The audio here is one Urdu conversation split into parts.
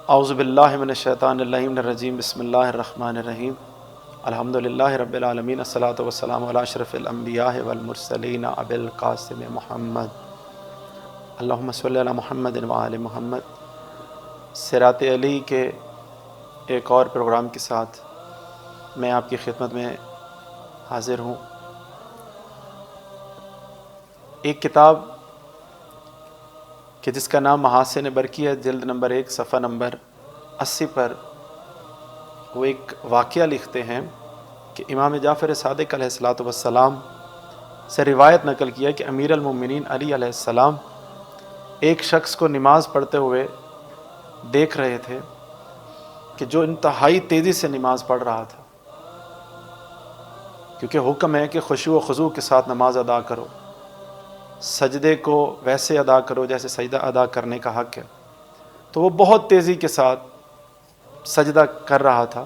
اعوذ باللہ من الشیطان الرجیم بسم اللہ الرحمن الرحیم الحمدللہ رب العالمین الصلاۃ والسلام علی اشرف الانبیاء والمرسلین ابی القاسم محمد اللہم صلی علی محمد وآل محمد۔ صراط علی کے ایک اور پروگرام کے ساتھ میں آپ کی خدمت میں حاضر ہوں۔ ایک کتاب کہ جس کا نام محاسن برقی ہے، جلد نمبر 1 صفحہ نمبر 80 پر وہ ایک واقعہ لکھتے ہیں کہ امام جعفر صادق علیہ الصلاۃ والسلام سے روایت نقل کیا کہ امیر المومنین علی علیہ السلام ایک شخص کو نماز پڑھتے ہوئے دیکھ رہے تھے کہ جو انتہائی تیزی سے نماز پڑھ رہا تھا، کیونکہ حکم ہے کہ خشوع و خضوع کے ساتھ نماز ادا کرو، سجدے کو ویسے ادا کرو جیسے سجدہ ادا کرنے کا حق ہے۔ تو وہ بہت تیزی کے ساتھ سجدہ کر رہا تھا،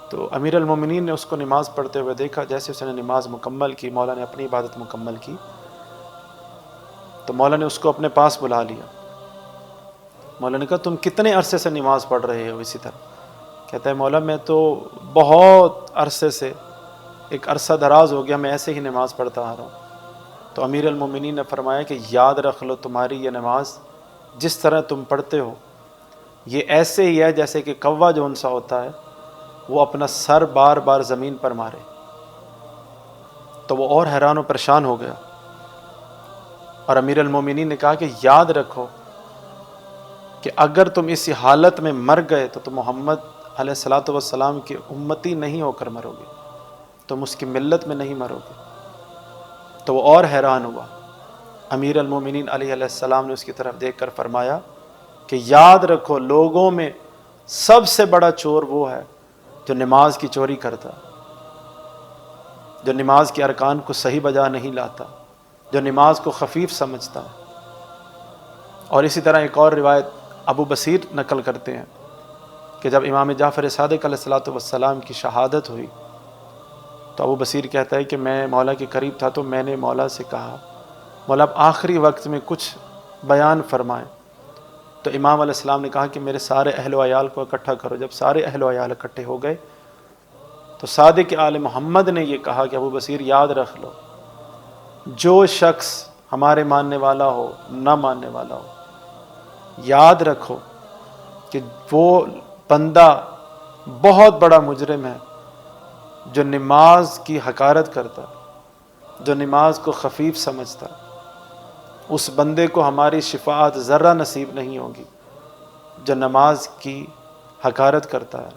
تو امیر المومنین نے اس کو نماز پڑھتے ہوئے دیکھا۔ جیسے اس نے نماز مکمل کی، مولا نے اپنی عبادت مکمل کی، تو مولا نے اس کو اپنے پاس بلا لیا۔ مولا نے کہا تم کتنے عرصے سے نماز پڑھ رہے ہو اسی طرح؟ کہتا ہے مولا میں تو بہت عرصے سے، ایک عرصہ دراز ہو گیا میں ایسے ہی نماز پڑھتا آ رہا ہوں۔ تو امیر المومنین نے فرمایا کہ یاد رکھ لو، تمہاری یہ نماز جس طرح تم پڑھتے ہو یہ ایسے ہی ہے جیسے کہ کوا جو انسا ہوتا ہے وہ اپنا سر بار بار زمین پر مارے۔ تو وہ اور حیران و پریشان ہو گیا، اور امیر المومنین نے کہا کہ یاد رکھو کہ اگر تم اسی حالت میں مر گئے تو تم محمد علیہ الصلاۃ والسلام کی امتی نہیں ہو کر مرو گے، تم اس کی ملت میں نہیں مرو گے۔ تو وہ اور حیران ہوا۔ امیر المومنین علیہ السلام نے اس کی طرف دیکھ کر فرمایا کہ یاد رکھو لوگوں میں سب سے بڑا چور وہ ہے جو نماز کی چوری کرتا، جو نماز کے ارکان کو صحیح بجا نہیں لاتا، جو نماز کو خفیف سمجھتا ہے۔ اور اسی طرح ایک اور روایت ابو بصیر نقل کرتے ہیں کہ جب امام جعفر صادق علیہ الصلاۃ والسلام کی شہادت ہوئی تو ابو بصیر کہتا ہے کہ میں مولا کے قریب تھا، تو میں نے مولا سے کہا مولا اب آخری وقت میں کچھ بیان فرمائیں۔ تو امام علیہ السلام نے کہا کہ میرے سارے اہل و عیال کو اکٹھا کرو۔ جب سارے اہل و عیال اکٹھے ہو گئے تو صادق آل محمد نے یہ کہا کہ ابو بصیر یاد رکھ لو، جو شخص ہمارے ماننے والا ہو نہ ماننے والا ہو، یاد رکھو کہ وہ بندہ بہت بڑا مجرم ہے جو نماز کی حقارت کرتا، جو نماز کو خفیف سمجھتا۔ اس بندے کو ہماری شفاعت ذرہ نصیب نہیں ہوگی جو نماز کی حقارت کرتا ہے،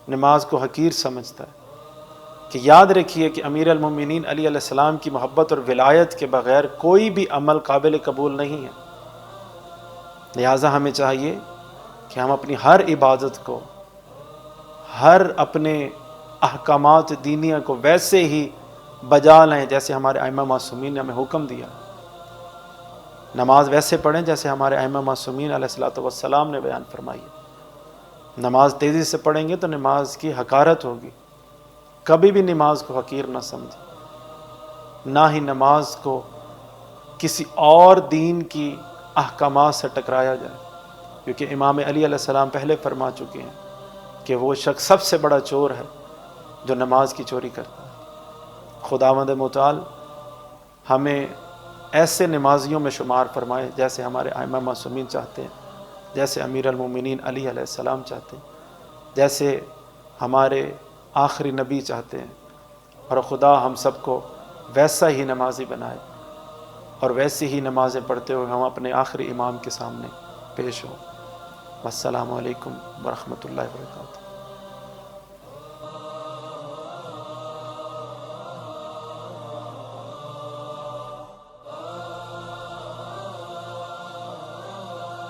نماز کو حقیر سمجھتا ہے۔ کہ یاد رکھیے کہ امیر المومنین علی علیہ السلام کی محبت اور ولایت کے بغیر کوئی بھی عمل قابل قبول نہیں ہے۔ لہٰذا ہمیں چاہیے کہ ہم اپنی ہر عبادت کو، ہر اپنے احکامات دینیہ کو ویسے ہی بجا لیں جیسے ہمارے ائمہ معصومین نے ہمیں حکم دیا۔ نماز ویسے پڑھیں جیسے ہمارے ائمہ معصومین علیہ الصلوۃ والسلام نے بیان فرمائی ہے۔ نماز تیزی سے پڑھیں گے تو نماز کی حقارت ہوگی۔ کبھی بھی نماز کو حقیر نہ سمجھیں، نہ ہی نماز کو کسی اور دین کی احکامات سے ٹکرایا جائے، کیونکہ امام علی علیہ السلام پہلے فرما چکے ہیں کہ وہ شخص سب سے بڑا چور ہے جو نماز کی چوری کرتا ہے۔ خداوند متعال ہمیں ایسے نمازیوں میں شمار فرمائے جیسے ہمارے ائمہ معصومین چاہتے ہیں، جیسے امیر المومنین علی علیہ السلام چاہتے ہیں، جیسے ہمارے آخری نبی چاہتے ہیں، اور خدا ہم سب کو ویسا ہی نمازی بنائے، اور ویسی ہی نمازیں پڑھتے ہوئے ہم اپنے آخری امام کے سامنے پیش ہوں۔ والسلام علیکم ورحمۃ اللہ وبرکاتہ۔